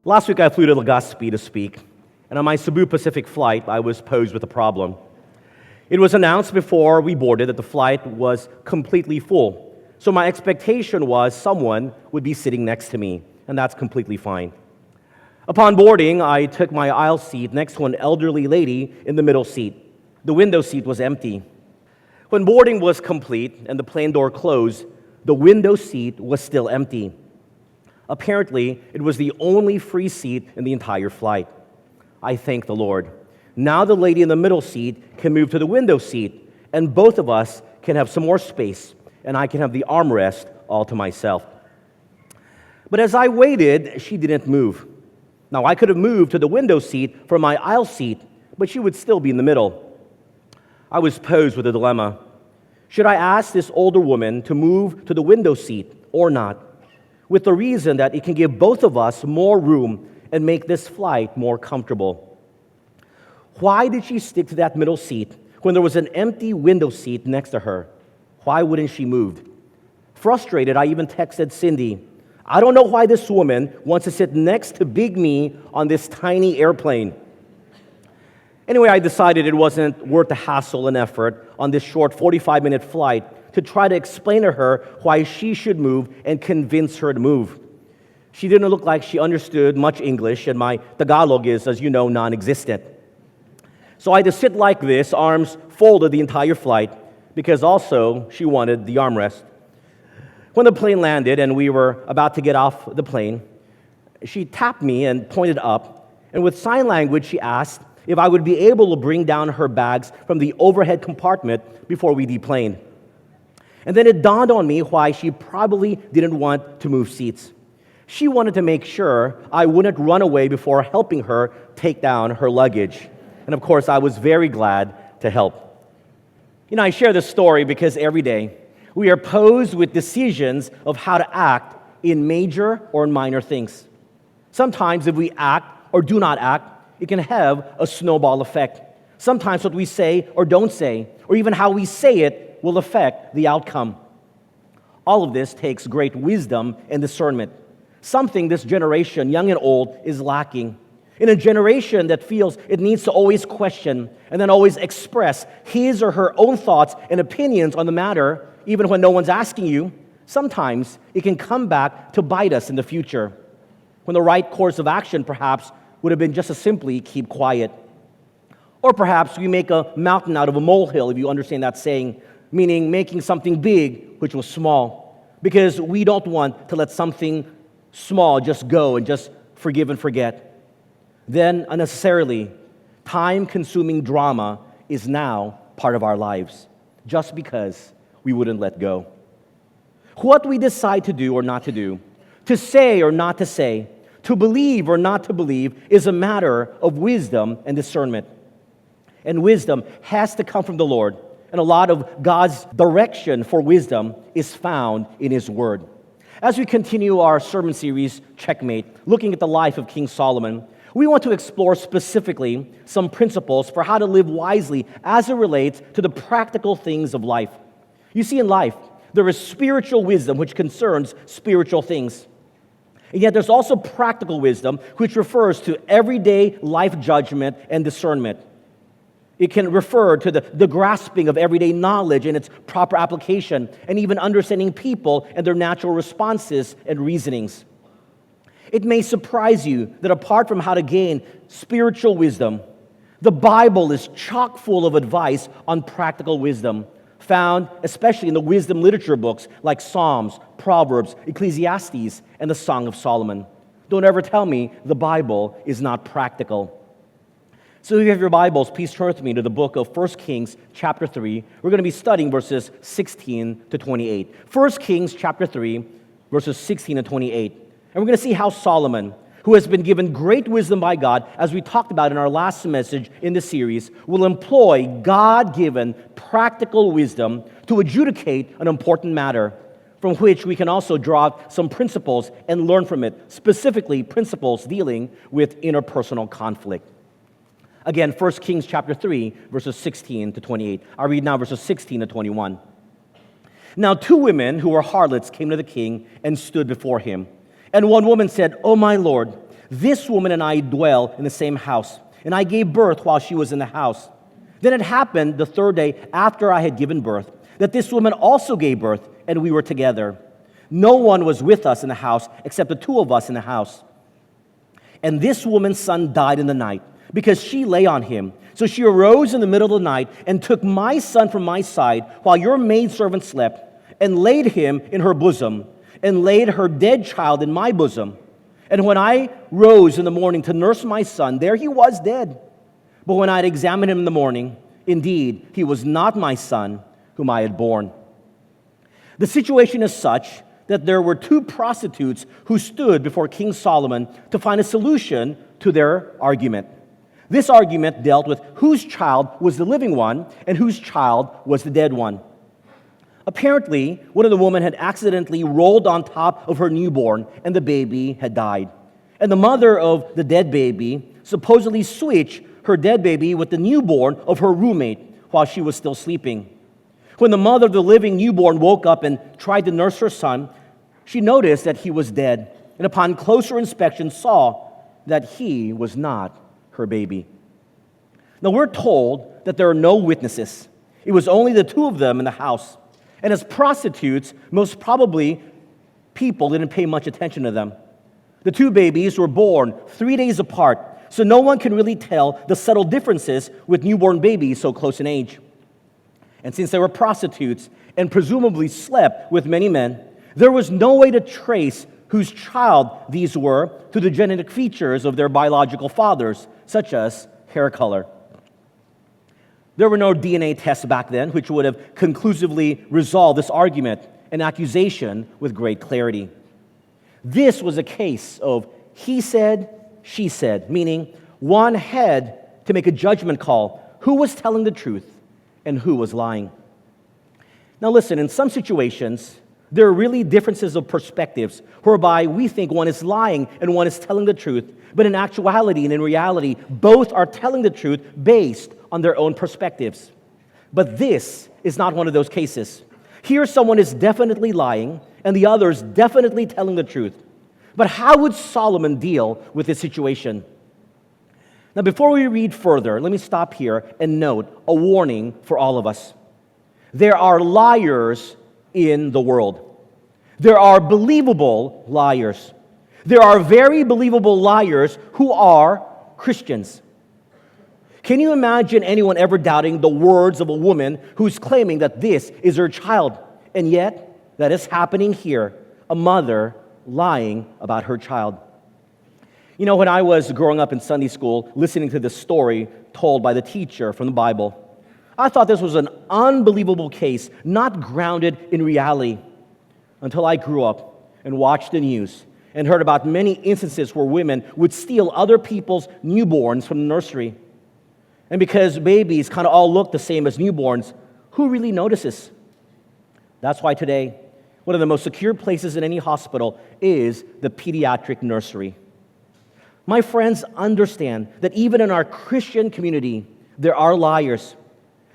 Last week I flew to Legazpi to speak, and on my Cebu Pacific flight I was posed with a problem. It was announced before we boarded that the flight was completely full, so my expectation was someone would be sitting next to me, and that's completely fine. Upon boarding, I took my aisle seat next to an elderly lady in the middle seat. The window seat was empty. When boarding was complete and the plane door closed, the window seat was still empty. Apparently, it was the only free seat in the entire flight. I thank the Lord. Now the lady in the middle seat can move to the window seat, and both of us can have some more space, and I can have the armrest all to myself. But as I waited, she didn't move. Now, I could have moved to the window seat from my aisle seat, but she would still be in the middle. I was posed with a dilemma. Should I ask this older woman to move to the window seat or not? With the reason that it can give both of us more room and make this flight more comfortable. Why did she stick to that middle seat when there was an empty window seat next to her? Why wouldn't she move? Frustrated, I even texted Cindy, I don't know why this woman wants to sit next to Big Me on this tiny airplane. Anyway, I decided it wasn't worth the hassle and effort on this short 45-minute flight to try to explain to her why she should move and convince her to move. She didn't look like she understood much English, and my Tagalog is, as you know, non-existent. So I had to sit like this, arms folded the entire flight, because also she wanted the armrest. When the plane landed and we were about to get off the plane, she tapped me and pointed up, and with sign language she asked if I would be able to bring down her bags from the overhead compartment before we deplaned. And then it dawned on me why she probably didn't want to move seats. She wanted to make sure I wouldn't run away before helping her take down her luggage. And of course, I was very glad to help. I share this story because every day we are posed with decisions of how to act in major or minor things. Sometimes if we act or do not act, it can have a snowball effect. Sometimes what we say or don't say, or even how we say it, will affect the outcome. All of this takes great wisdom and discernment, something this generation, young and old, is lacking. In a generation that feels it needs to always question and then always express his or her own thoughts and opinions on the matter, even when no one's asking you, sometimes it can come back to bite us in the future, when the right course of action perhaps would have been just to simply keep quiet. Or perhaps we make a mountain out of a molehill, if you understand that saying, meaning making something big which was small, because we don't want to let something small just go and just forgive and forget. Then, unnecessarily, time-consuming drama is now part of our lives, just because we wouldn't let go. What we decide to do or not to do, to say or not to say, to believe or not to believe, is a matter of wisdom and discernment. And wisdom has to come from the Lord. And a lot of God's direction for wisdom is found in His Word. As we continue our sermon series, Checkmate, looking at the life of King Solomon, we want to explore specifically some principles for how to live wisely as it relates to the practical things of life. You see, in life, there is spiritual wisdom which concerns spiritual things. And yet there's also practical wisdom which refers to everyday life judgment and discernment. It can refer to the grasping of everyday knowledge and its proper application, and even understanding people and their natural responses and reasonings. It may surprise you that apart from how to gain spiritual wisdom, the Bible is chock full of advice on practical wisdom, found especially in the wisdom literature books like Psalms, Proverbs, Ecclesiastes, and the Song of Solomon. Don't ever tell me the Bible is not practical. So if you have your Bibles, please turn with me to the book of 1 Kings chapter 3. We're going to be studying verses 16 to 28. 1 Kings chapter 3, verses 16 to 28. And we're going to see how Solomon, who has been given great wisdom by God, as we talked about in our last message in this series, will employ God-given practical wisdom to adjudicate an important matter, from which we can also draw some principles and learn from it, specifically principles dealing with interpersonal conflict. Again, 1 Kings chapter 3, verses 16 to 28. I'll read now verses 16 to 21. Now 2 women who were harlots came to the king and stood before him. And one woman said, "O my lord, this woman and I dwell in the same house, and I gave birth while she was in the house. Then it happened the 3rd day after I had given birth, that this woman also gave birth, and we were together. No one was with us in the house except the 2 of us in the house. And this woman's son died in the night, because she lay on him. So she arose in the middle of the night and took my son from my side while your maidservant slept, and laid him in her bosom, and laid her dead child in my bosom. And when I rose in the morning to nurse my son, there he was dead. But when I had examined him in the morning, indeed, he was not my son whom I had born." The situation is such that there were 2 prostitutes who stood before King Solomon to find a solution to their argument. This argument dealt with whose child was the living one and whose child was the dead one. Apparently, one of the women had accidentally rolled on top of her newborn, and the baby had died. And the mother of the dead baby supposedly switched her dead baby with the newborn of her roommate while she was still sleeping. When the mother of the living newborn woke up and tried to nurse her son, she noticed that he was dead, and upon closer inspection saw that he was not her baby. Now we're told that there are no witnesses. It was only the 2 of them in the house. And as prostitutes, most probably people didn't pay much attention to them. The 2 babies were born 3 days apart, so no one can really tell the subtle differences with newborn babies so close in age. And since they were prostitutes and presumably slept with many men, there was no way to trace whose child these were through the genetic features of their biological fathers, such as hair color. There were no DNA tests back then, which would have conclusively resolved this argument and accusation with great clarity. This was a case of he said, she said, meaning one had to make a judgment call who was telling the truth and who was lying. Now listen, in some situations, there are really differences of perspectives whereby we think one is lying and one is telling the truth, but in actuality and in reality, both are telling the truth based on their own perspectives. But this is not one of those cases. Here someone is definitely lying and the other is definitely telling the truth. But how would Solomon deal with this situation? Now before we read further, let me stop here and note a warning for all of us. There are liars in the world. There are believable liars. There are very believable liars who are Christians. Can you imagine anyone ever doubting the words of a woman who's claiming that this is her child? And yet, that is happening here, a mother lying about her child. You know, when I was growing up in Sunday school, listening to this story told by the teacher from the Bible, I thought this was an unbelievable case, not grounded in reality, until I grew up and watched the news and heard about many instances where women would steal other people's newborns from the nursery. And because babies kind of all look the same as newborns, who really notices? That's why today, one of the most secure places in any hospital is the pediatric nursery. My friends, understand that even in our Christian community, there are liars.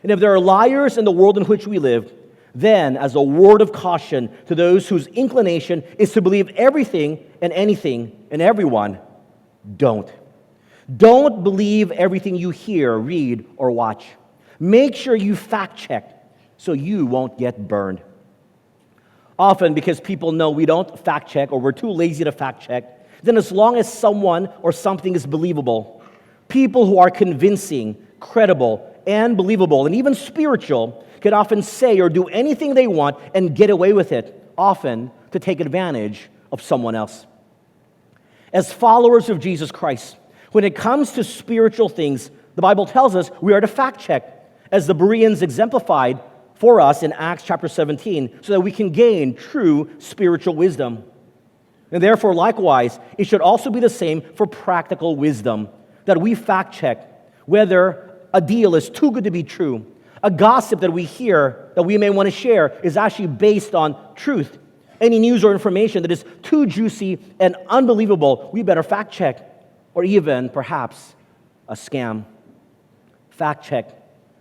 And if there are liars in the world in which we live, then as a word of caution to those whose inclination is to believe everything and anything and everyone, don't. Don't believe everything you hear, read, or watch. Make sure you fact check so you won't get burned. Often, because people know we don't fact check or we're too lazy to fact check, then as long as someone or something is believable, people who are convincing, credible, and believable, and even spiritual, can often say or do anything they want and get away with it, often to take advantage of someone else. As followers of Jesus Christ, when it comes to spiritual things, the Bible tells us we are to fact check, as the Bereans exemplified for us in Acts chapter 17, so that we can gain true spiritual wisdom. And therefore, likewise, it should also be the same for practical wisdom, that we fact check whether a deal is too good to be true. A gossip that we hear that we may want to share is actually based on truth. Any news or information that is too juicy and unbelievable, we better fact check, or even perhaps a scam. fact check.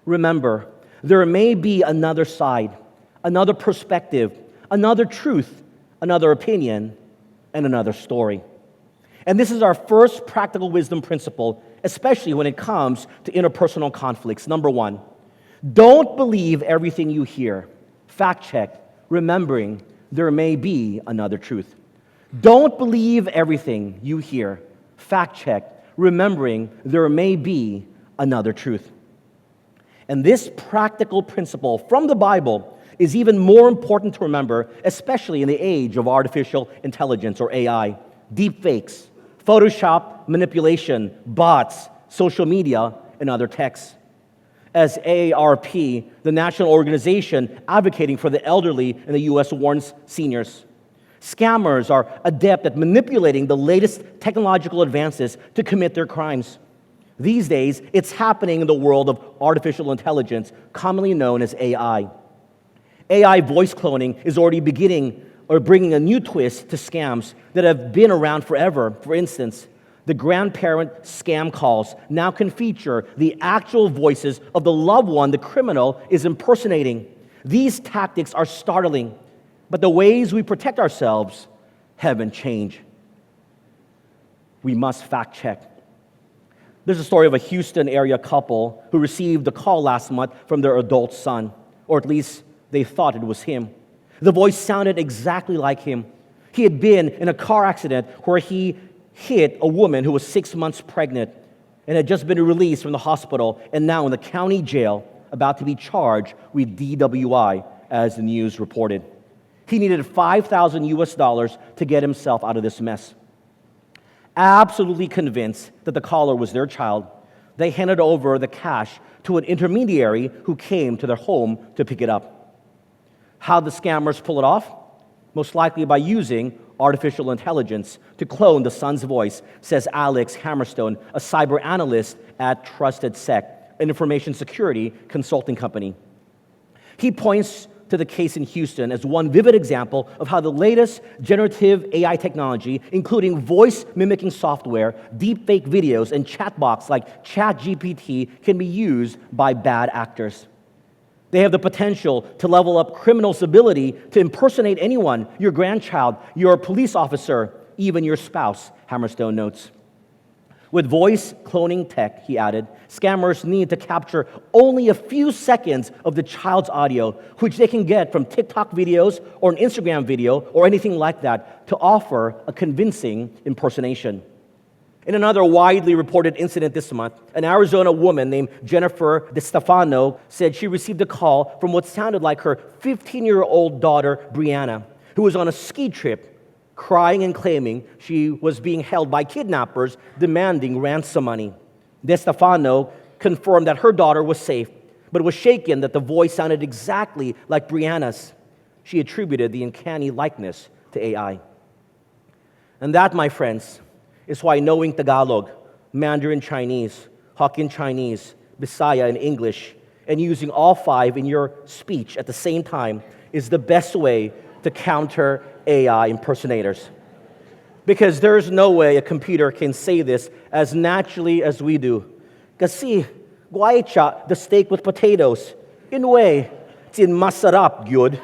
Remember, there may be another side, another perspective, another truth, another opinion, and another story. And this is our first practical wisdom principle, especially when it comes to interpersonal conflicts. Number one, don't believe everything you hear. Fact check, remembering there may be another truth. Don't believe everything you hear. Fact check, remembering there may be another truth. And this practical principle from the Bible is even more important to remember, especially in the age of artificial intelligence or AI, deepfakes, Photoshop manipulation, bots, social media, and other texts. As AARP, the national organization advocating for the elderly in the U.S., warns seniors, scammers are adept at manipulating the latest technological advances to commit their crimes. These days, it's happening in the world of artificial intelligence, commonly known as AI. AI voice cloning is already beginning or bringing a new twist to scams that have been around forever. For instance, the grandparent scam calls now can feature the actual voices of the loved one the criminal is impersonating. These tactics are startling, but the ways we protect ourselves haven't changed. We must fact check. There's a story of a Houston area couple who received a call last month from their adult son, or at least they thought it was him. The voice sounded exactly like him. He had been in a car accident where he hit a woman who was 6 months pregnant and had just been released from the hospital and now in the county jail, about to be charged with DWI, as the news reported. He needed $5,000 to get himself out of this mess. Absolutely convinced that the caller was their child, they handed over the cash to an intermediary who came to their home to pick it up. How did the scammers pull it off? Most likely by using artificial intelligence to clone the son's voice, says Alex Hammerstone, a cyber analyst at Trusted Sec, an information security consulting company. He points to the case in Houston as one vivid example of how the latest generative AI technology, including voice mimicking software, deepfake videos, and chatbots like ChatGPT, can be used by bad actors. They have the potential to level up criminals' ability to impersonate anyone, your grandchild, your police officer, even your spouse, Hammerstone notes. With voice cloning tech, he added, scammers need to capture only a few seconds of the child's audio, which they can get from TikTok videos or an Instagram video or anything like that, to offer a convincing impersonation. In another widely reported incident this month, an Arizona woman named Jennifer DeStefano said she received a call from what sounded like her 15-year-old daughter, Brianna, who was on a ski trip, crying and claiming she was being held by kidnappers demanding ransom money. DeStefano confirmed that her daughter was safe, but was shaken that the voice sounded exactly like Brianna's. She attributed the uncanny likeness to AI. And that, my friends, is why knowing Tagalog, Mandarin Chinese, Hokkien Chinese, Bisaya, and English, and using all five in your speech at the same time is the best way to counter AI impersonators. Because there's no way a computer can say this as naturally as we do. Kasi, guaycha, the steak with potatoes. In a way, it's in masarap, good.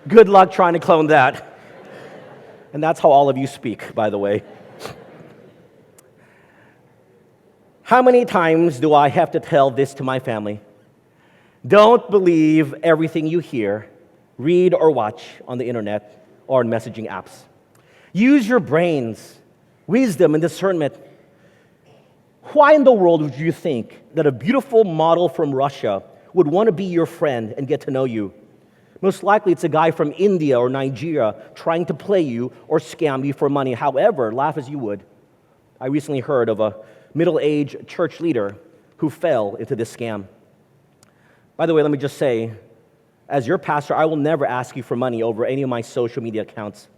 Good luck trying to clone that. And that's how all of you speak, by the way. How many times do I have to tell this to my family? Don't believe everything you hear, read, or watch on the internet or in messaging apps. Use your brains, wisdom, and discernment. Why in the world would you think that a beautiful model from Russia would want to be your friend and get to know you? Most likely it's a guy from India or Nigeria trying to play you or scam you for money. However, laugh as you would, I recently heard of a middle-aged church leader who fell into this scam. By the way, let me just say, as your pastor, I will never ask you for money over any of my social media accounts.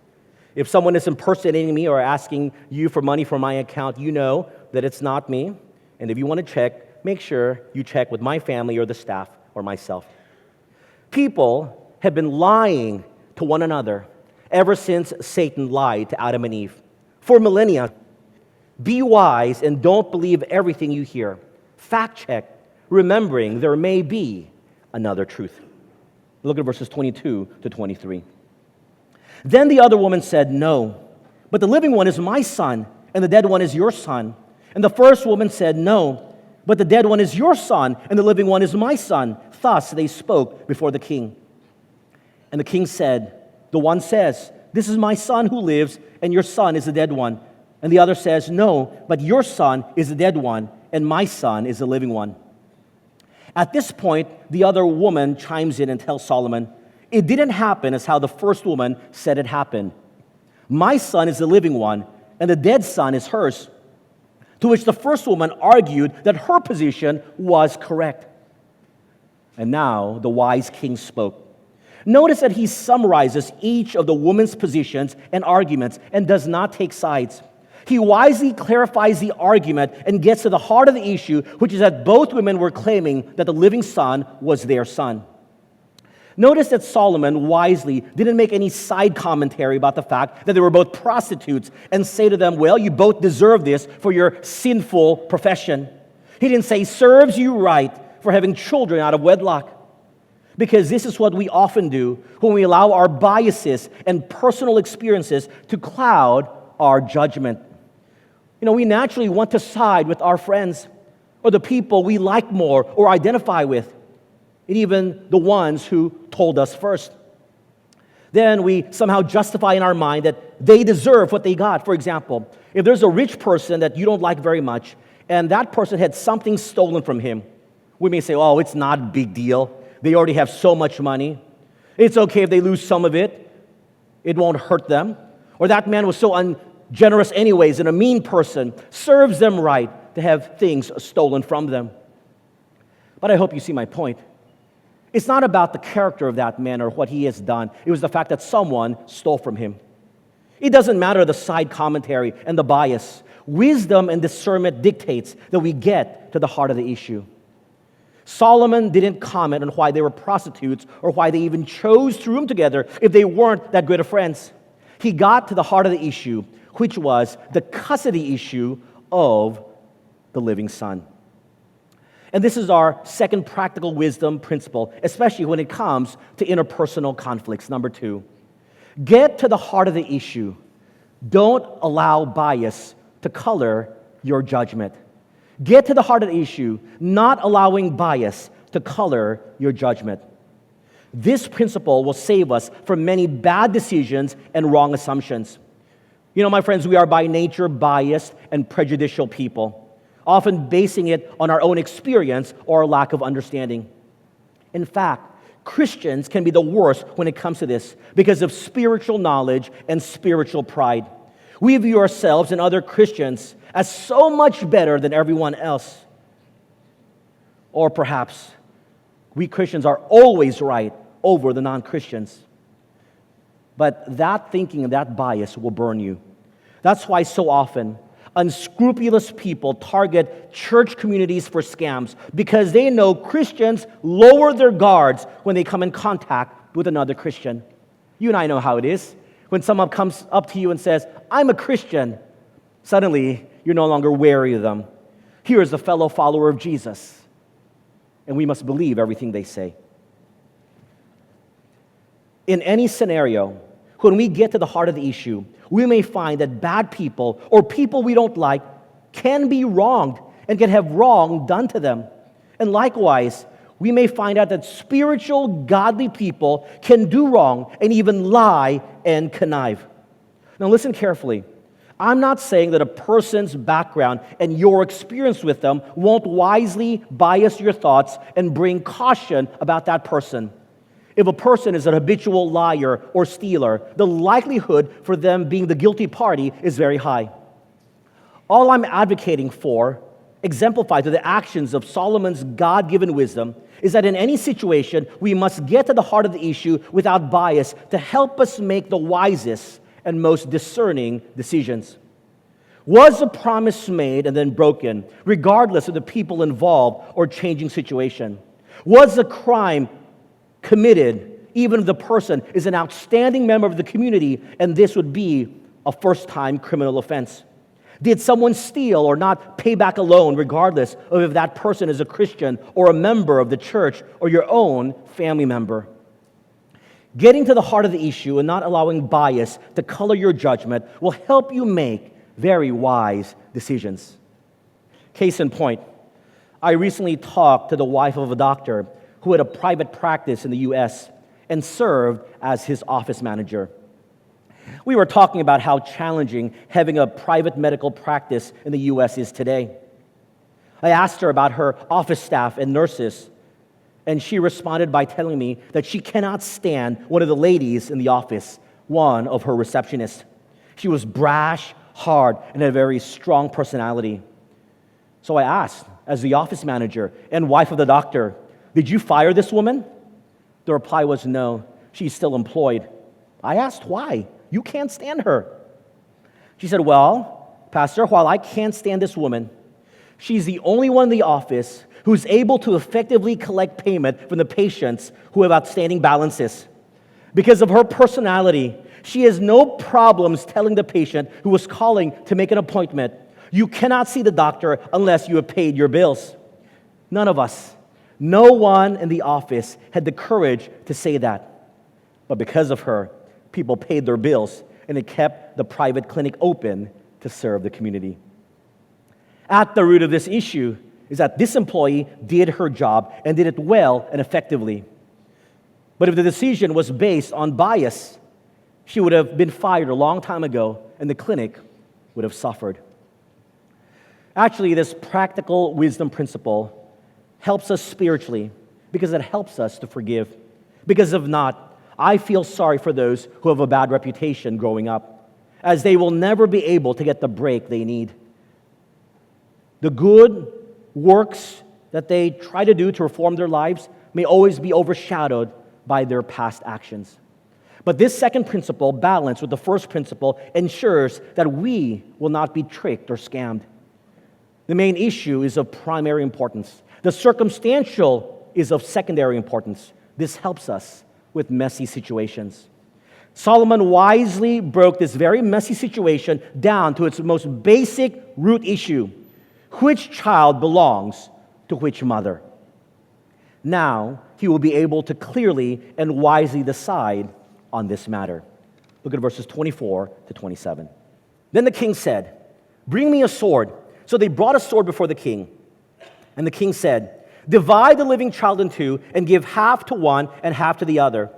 If someone is impersonating me or asking you for money from my account, you know that it's not me. And if you want to check, make sure you check with my family or the staff or myself. People have been lying to one another ever since Satan lied to Adam and Eve for millennia. Be wise and don't believe everything you hear. Fact check, remembering there may be another truth. Look at verses 22 to 23. Then the other woman said, "No, but the living one is my son, and the dead one is your son." And the first woman said, "No, but the dead one is your son, and the living one is my son." Thus they spoke before the king. And the king said, "The one says, 'This is my son who lives, and your son is the dead one.' And the other says, 'No, but your son is the dead one, and my son is the living one.'" At this point, the other woman chimes in and tells Solomon, "It didn't happen as how the first woman said it happened. My son is the living one, and the dead son is hers." To which the first woman argued that her position was correct. And now the wise king spoke. Notice that he summarizes each of the woman's positions and arguments and does not take sides. He wisely clarifies the argument and gets to the heart of the issue, which is that both women were claiming that the living son was their son. Notice that Solomon wisely didn't make any side commentary about the fact that they were both prostitutes and say to them, "Well, you both deserve this for your sinful profession." He didn't say, "Serves you right for having children out of wedlock." Because this is what we often do when we allow our biases and personal experiences to cloud our judgment. We naturally want to side with our friends or the people we like more or identify with, and even the ones who told us first. Then we somehow justify in our mind that they deserve what they got. For example, if there's a rich person that you don't like very much, and that person had something stolen from him, we may say, "Oh, it's not a big deal. They already have so much money. It's okay if they lose some of it. It won't hurt them." Or that man was so ungenerous anyways, and a mean person, serves them right to have things stolen from them. But I hope you see my point. It's not about the character of that man or what he has done. It was the fact that someone stole from him. It doesn't matter the side commentary and the bias. Wisdom and discernment dictates that we get to the heart of the issue. Solomon didn't comment on why they were prostitutes or why they even chose to room together if they weren't that good of friends. He got to the heart of the issue, which was the custody issue of the living son. And this is our second practical wisdom principle, especially when it comes to interpersonal conflicts. Number 2, get to the heart of the issue. Don't allow bias to color your judgment. Get to the heart of the issue, not allowing bias to color your judgment. This principle will save us from many bad decisions and wrong assumptions. My friends, we are by nature biased and prejudicial people, often basing it on our own experience or lack of understanding. In fact, Christians can be the worst when it comes to this because of spiritual knowledge and spiritual pride. We view ourselves and other Christians as so much better than everyone else. Or perhaps we Christians are always right over the non-Christians. But that thinking and that bias will burn you. That's why so often unscrupulous people target church communities for scams, because they know Christians lower their guards when they come in contact with another Christian. You and I know how it is. When someone comes up to you and says, "I'm a Christian," suddenly you're no longer wary of them. Here is a fellow follower of Jesus, and we must believe everything they say. In any scenario, when we get to the heart of the issue, we may find that bad people or people we don't like can be wronged and can have wrong done to them. And likewise, we may find out that spiritual, godly people can do wrong and even lie and connive. Now listen carefully. I'm not saying that a person's background and your experience with them won't wisely bias your thoughts and bring caution about that person. If a person is an habitual liar or stealer, the likelihood for them being the guilty party is very high. All I'm advocating for, exemplified through the actions of Solomon's God-given wisdom, is that in any situation, we must get to the heart of the issue without bias to help us make the wisest and most discerning decisions. Was a promise made and then broken, regardless of the people involved or changing situation? Was a crime committed, even if the person is an outstanding member of the community, and this would be a first-time criminal offense? Did someone steal or not pay back a loan, regardless of if that person is a Christian or a member of the church or your own family member? Getting to the heart of the issue and not allowing bias to color your judgment will help you make very wise decisions. Case in point, I recently talked to the wife of a doctor who had a private practice in the U.S. and served as his office manager. We were talking about how challenging having a private medical practice in the U.S. is today. I asked her about her office staff and nurses, and she responded by telling me that she cannot stand one of the ladies in the office, one of her receptionists. She was brash, hard, and had a very strong personality. So I asked, as the office manager and wife of the doctor, "Did you fire this woman?" The reply was, "No, she's still employed." I asked, "Why? You can't stand her." She said, "Well, Pastor, while I can't stand this woman, she's the only one in the office who's able to effectively collect payment from the patients who have outstanding balances. Because of her personality, she has no problems telling the patient who was calling to make an appointment, 'You cannot see the doctor unless you have paid your bills.' None of us, no one in the office had the courage to say that. But because of her, people paid their bills, and it kept the private clinic open to serve the community." At the root of this issue is that this employee did her job and did it well and effectively. But if the decision was based on bias, she would have been fired a long time ago, and the clinic would have suffered. Actually, this practical wisdom principle helps us spiritually because it helps us to forgive. Because if not, I feel sorry for those who have a bad reputation growing up, as they will never be able to get the break they need. The good works that they try to do to reform their lives may always be overshadowed by their past actions. But this second principle, balanced with the first principle, ensures that we will not be tricked or scammed. The main issue is of primary importance. The circumstantial is of secondary importance. This helps us with messy situations. Solomon wisely broke this very messy situation down to its most basic root issue: which child belongs to which mother? Now he will be able to clearly and wisely decide on this matter. Look at verses 24 to 27. Then the king said, "Bring me a sword." So they brought a sword before the king. And the king said, "Divide the living child in two and give half to one and half to the other."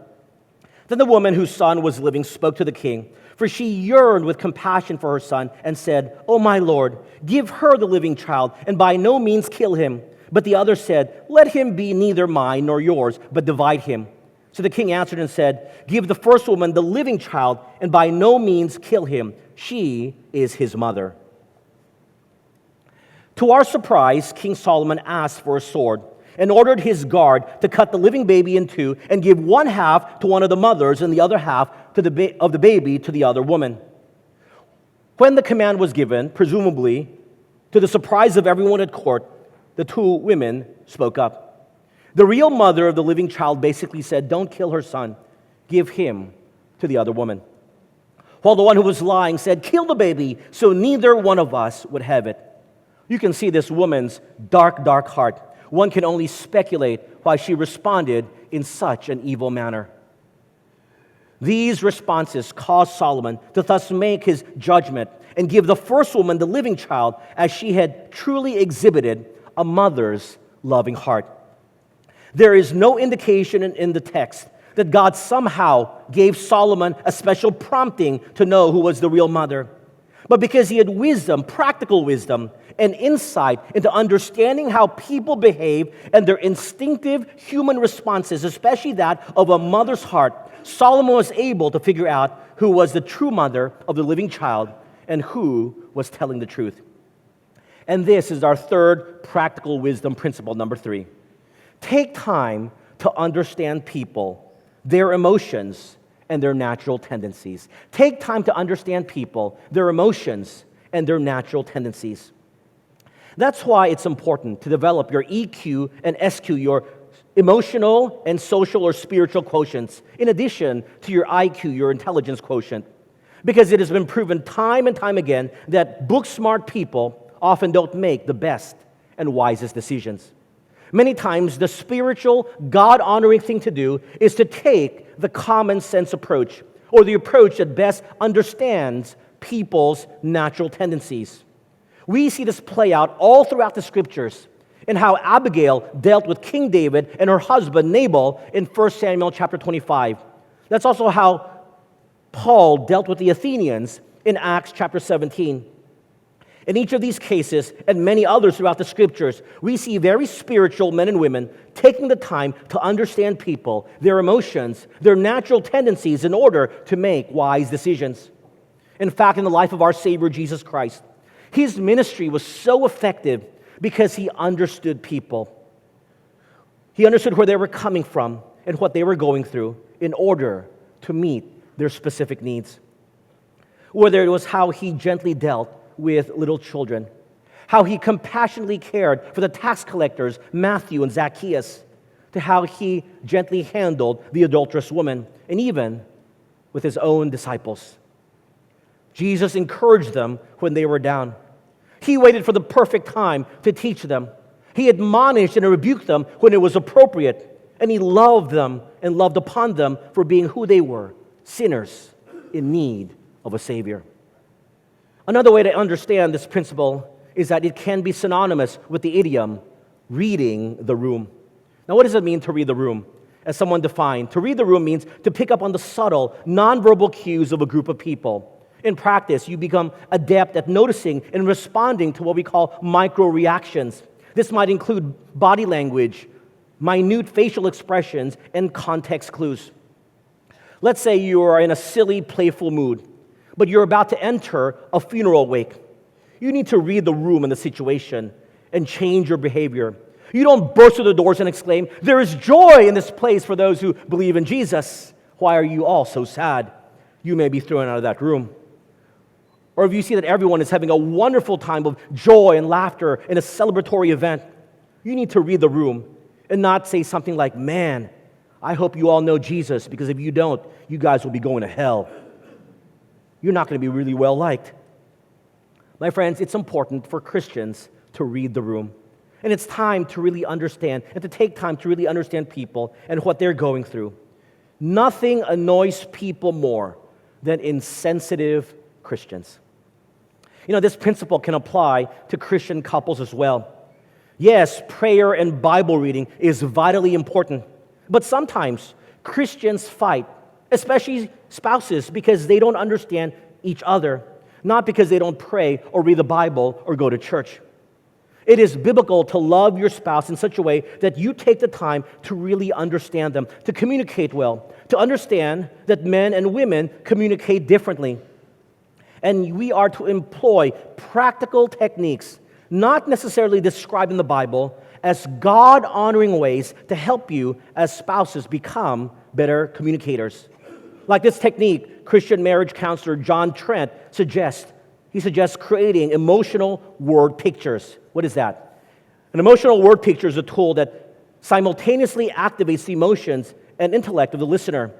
Then the woman whose son was living spoke to the king, for she yearned with compassion for her son and said, "Oh, my lord, give her the living child and by no means kill him." But the other said, "Let him be neither mine nor yours, but divide him." So the king answered and said, "Give the first woman the living child and by no means kill him. She is his mother." To our surprise, King Solomon asked for a sword and ordered his guard to cut the living baby in two and give one half to one of the mothers and the other half of the baby to the other woman. When the command was given, presumably to the surprise of everyone at court, the two women spoke up. The real mother of the living child basically said, "Don't kill her son, give him to the other woman." While the one who was lying said, "Kill the baby so neither one of us would have it." You can see this woman's dark, dark heart. One can only speculate why she responded in such an evil manner. These responses caused Solomon to thus make his judgment and give the first woman the living child, as she had truly exhibited a mother's loving heart. There is no indication in the text that God somehow gave Solomon a special prompting to know who was the real mother. But because he had wisdom, practical wisdom, and insight into understanding how people behave and their instinctive human responses, especially that of a mother's heart, Solomon was able to figure out who was the true mother of the living child and who was telling the truth. And this is our third practical wisdom principle, number 3. Take time to understand people, their emotions, and their natural tendencies. Take time to understand people, their emotions, and their natural tendencies. That's why it's important to develop your EQ and SQ, your emotional and social or spiritual quotients, in addition to your IQ, your intelligence quotient. because it has been proven time and time again that book-smart people often don't make the best and wisest decisions. Many times, the spiritual, God-honoring thing to do is to take the common sense approach, or the approach that best understands people's natural tendencies. We see this play out all throughout the Scriptures in how Abigail dealt with King David and her husband Nabal in 1 Samuel chapter 25. That's also how Paul dealt with the Athenians in Acts chapter 17. In each of these cases, and many others throughout the Scriptures, we see very spiritual men and women taking the time to understand people, their emotions, their natural tendencies in order to make wise decisions. In fact, in the life of our Savior Jesus Christ, his ministry was so effective because he understood people. He understood where they were coming from and what they were going through in order to meet their specific needs. Whether it was how he gently dealt with little children, how he compassionately cared for the tax collectors, Matthew and Zacchaeus, to how he gently handled the adulterous woman, and even with his own disciples. Jesus encouraged them when they were down. He waited for the perfect time to teach them. He admonished and rebuked them when it was appropriate, and he loved them and loved upon them for being who they were, sinners in need of a Savior. Another way to understand this principle is that it can be synonymous with the idiom, reading the room. Now, what does it mean to read the room? As someone defined, to read the room means to pick up on the subtle, nonverbal cues of a group of people. In practice, you become adept at noticing and responding to what we call micro-reactions. This might include body language, minute facial expressions, and context clues. Let's say you are in a silly, playful mood, but you're about to enter a funeral wake. You need to read the room and the situation and change your behavior. You don't burst through the doors and exclaim, "There is joy in this place for those who believe in Jesus. Why are you all so sad?" You may be thrown out of that room. Or if you see that everyone is having a wonderful time of joy and laughter in a celebratory event, you need to read the room and not say something like, "Man, I hope you all know Jesus, because if you don't, you guys will be going to hell." You're not going to be really well liked. My friends, it's important for Christians to read the room. And it's time to really understand and to take time to really understand people and what they're going through. Nothing annoys people more than insensitive Christians. You know, this principle can apply to Christian couples as well. Yes, prayer and Bible reading is vitally important, but sometimes Christians fight, especially spouses, because they don't understand each other, not because they don't pray or read the Bible or go to church. It is biblical to love your spouse in such a way that you take the time to really understand them, to communicate well, to understand that men and women communicate differently. And we are to employ practical techniques, not necessarily described in the Bible, as God-honoring ways to help you as spouses become better communicators. Like this technique, Christian marriage counselor John Trent suggests. He suggests creating emotional word pictures. What is that? An emotional word picture is a tool that simultaneously activates the emotions and intellect of the listener.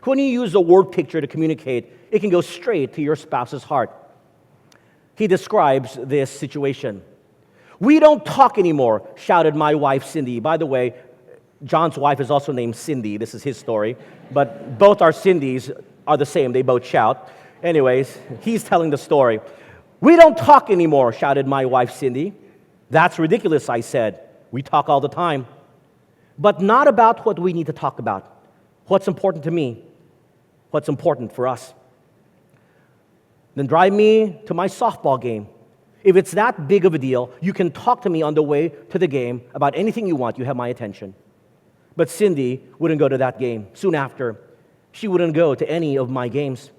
When you use a word picture to communicate, it can go straight to your spouse's heart. He describes this situation. "We don't talk anymore," shouted my wife, Cindy. By the way, John's wife is also named Cindy. This is his story. But both our Cindys are the same. They both shout. Anyways, he's telling the story. "We don't talk anymore," shouted my wife, Cindy. "That's ridiculous," I said. "We talk all the time." But not about what we need to talk about. What's important to me? What's important for us? "Then drive me to my softball game. If it's that big of a deal, you can talk to me on the way to the game about anything you want. You have my attention." But Cindy wouldn't go to that game. Soon after, she wouldn't go to any of my games.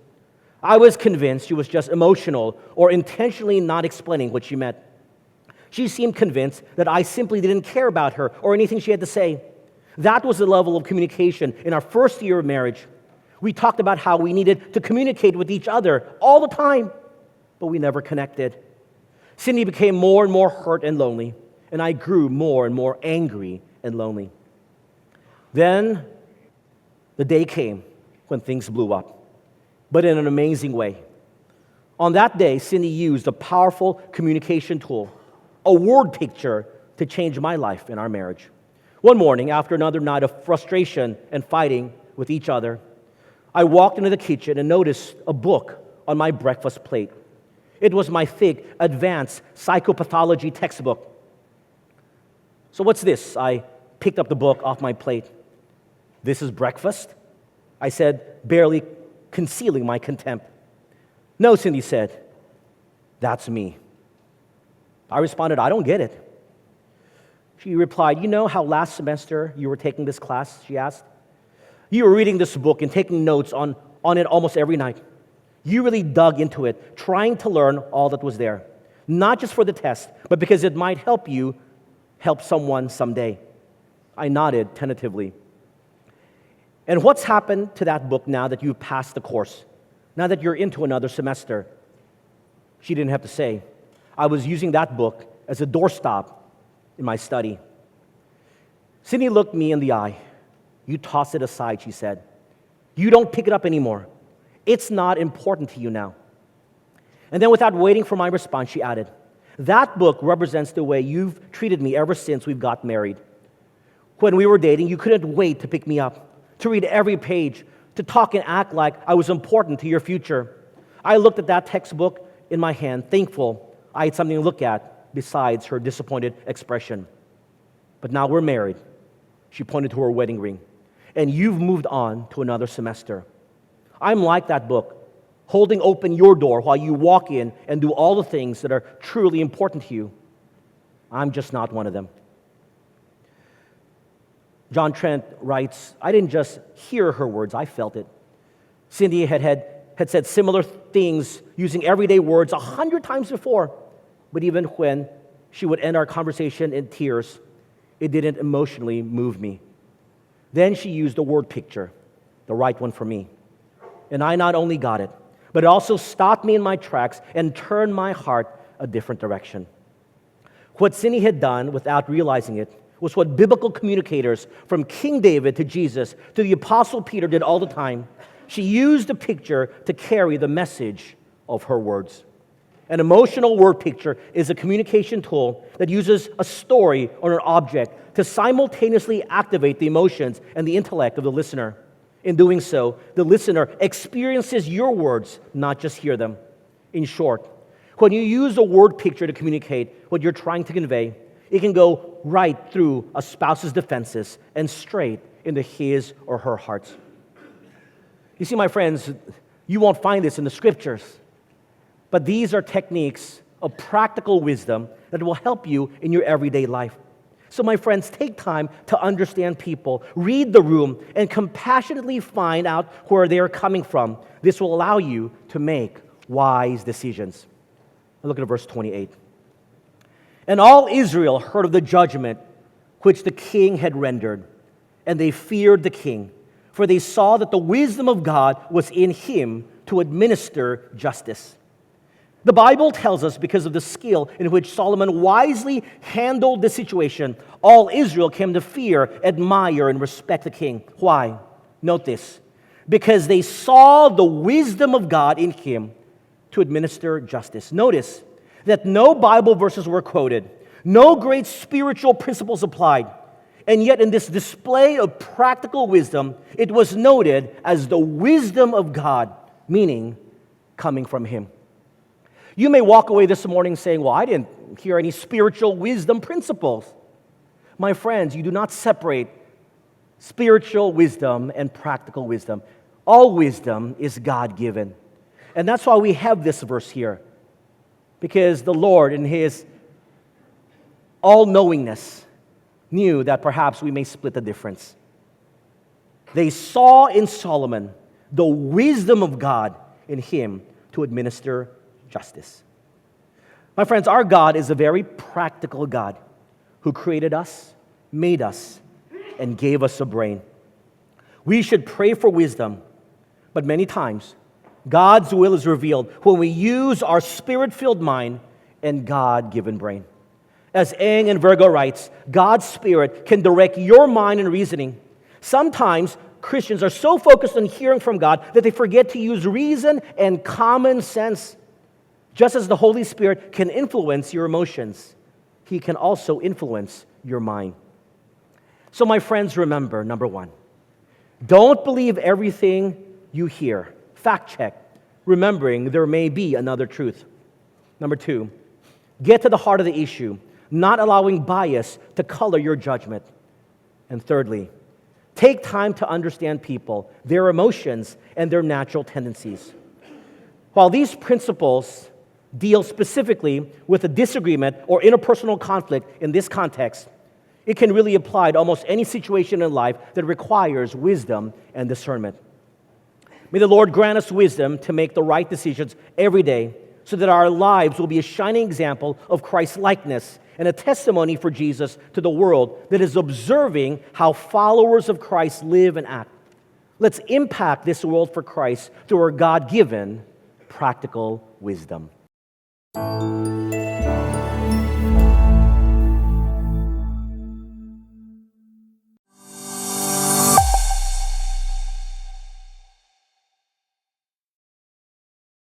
I was convinced she was just emotional or intentionally not explaining what she meant. She seemed convinced that I simply didn't care about her or anything she had to say. That was the level of communication in our first year of marriage. We talked about how we needed to communicate with each other all the time, but we never connected. Cindy became more and more hurt and lonely, and I grew more and more angry and lonely. Then the day came when things blew up. but in an amazing way. On that day, Cindy used a powerful communication tool, a word picture, to change my life and our marriage. One morning, after another night of frustration and fighting with each other, I walked into the kitchen and noticed a book on my breakfast plate. It was my thick, advanced psychopathology textbook. "So what's this?" I picked up the book off my plate. "This is breakfast?" I said, barely concealing my contempt. "No," Cindy said, "that's me." I responded, "I don't get it." She replied, "You know how last semester you were taking this class?" she asked. "You were reading this book and taking notes on it almost every night. You really dug into it, trying to learn all that was there, not just for the test, but because it might help you help someone someday." I nodded tentatively. "And what's happened to that book now that you've passed the course, now that you're into another semester?" She didn't have to say. I was using that book as a doorstop in my study. Cindy looked me in the eye. "You toss it aside," she said. "You don't pick it up anymore. It's not important to you now." And then, without waiting for my response, she added, "That book represents the way you've treated me ever since we've got married. When we were dating, you couldn't wait to pick me up, to read every page, to talk and act like I was important to your future. I looked at that textbook in my hand, thankful I had something to look at besides her disappointed expression. But now we're married." She pointed to her wedding ring. "And you've moved on to another semester. I'm like that book, holding open your door while you walk in and do all the things that are truly important to you. I'm just not one of them." John Trent writes, "I didn't just hear her words, I felt it." Cindy had said similar things using everyday words 100 times before, but even when she would end our conversation in tears, it didn't emotionally move me. Then she used a word picture, the right one for me. And I not only got it, but it also stopped me in my tracks and turned my heart a different direction. What Cindy had done without realizing it was what biblical communicators from King David to Jesus to the Apostle Peter did all the time. She used a picture to carry the message of her words. An emotional word picture is a communication tool that uses a story or an object to simultaneously activate the emotions and the intellect of the listener. In doing so, the listener experiences your words, not just hear them. In short, when you use a word picture to communicate what you're trying to convey, it can go right through a spouse's defenses and straight into his or her heart. You see, my friends, you won't find this in the scriptures, but these are techniques of practical wisdom that will help you in your everyday life. So, my friends, take time to understand people, read the room, and compassionately find out where they are coming from. This will allow you to make wise decisions. Look at verse 28. "And all Israel heard of the judgment which the king had rendered, and they feared the king, for they saw that the wisdom of God was in him to administer justice." The Bible tells us because of the skill in which Solomon wisely handled the situation, all Israel came to fear, admire, and respect the king. Why? Note this. Because they saw the wisdom of God in him to administer justice. Notice that no Bible verses were quoted, no great spiritual principles applied, and yet in this display of practical wisdom, it was noted as the wisdom of God, meaning coming from him. You may walk away this morning saying, "Well, I didn't hear any spiritual wisdom principles." My friends, you do not separate spiritual wisdom and practical wisdom. All wisdom is God-given. And that's why we have this verse here. Because the Lord, in his all-knowingness, knew that perhaps we may split the difference. They saw in Solomon the wisdom of God in him to administer justice. My friends, our God is a very practical God who created us, made us, and gave us a brain. We should pray for wisdom, but many times God's will is revealed when we use our spirit-filled mind and God-given brain. As Eng and Virgo writes, God's Spirit can direct your mind and reasoning. Sometimes Christians are so focused on hearing from God that they forget to use reason and common sense. Just as the Holy Spirit can influence your emotions, He can also influence your mind. So my friends, remember, number one, don't believe everything you hear. Fact check, remembering there may be another truth. Number two, get to the heart of the issue, not allowing bias to color your judgment. And thirdly, take time to understand people, their emotions, and their natural tendencies. While these principles deal specifically with a disagreement or interpersonal conflict in this context, it can really apply to almost any situation in life that requires wisdom and discernment. May the Lord grant us wisdom to make the right decisions every day so that our lives will be a shining example of Christ's likeness and a testimony for Jesus to the world that is observing how followers of Christ live and act. Let's impact this world for Christ through our God-given practical wisdom.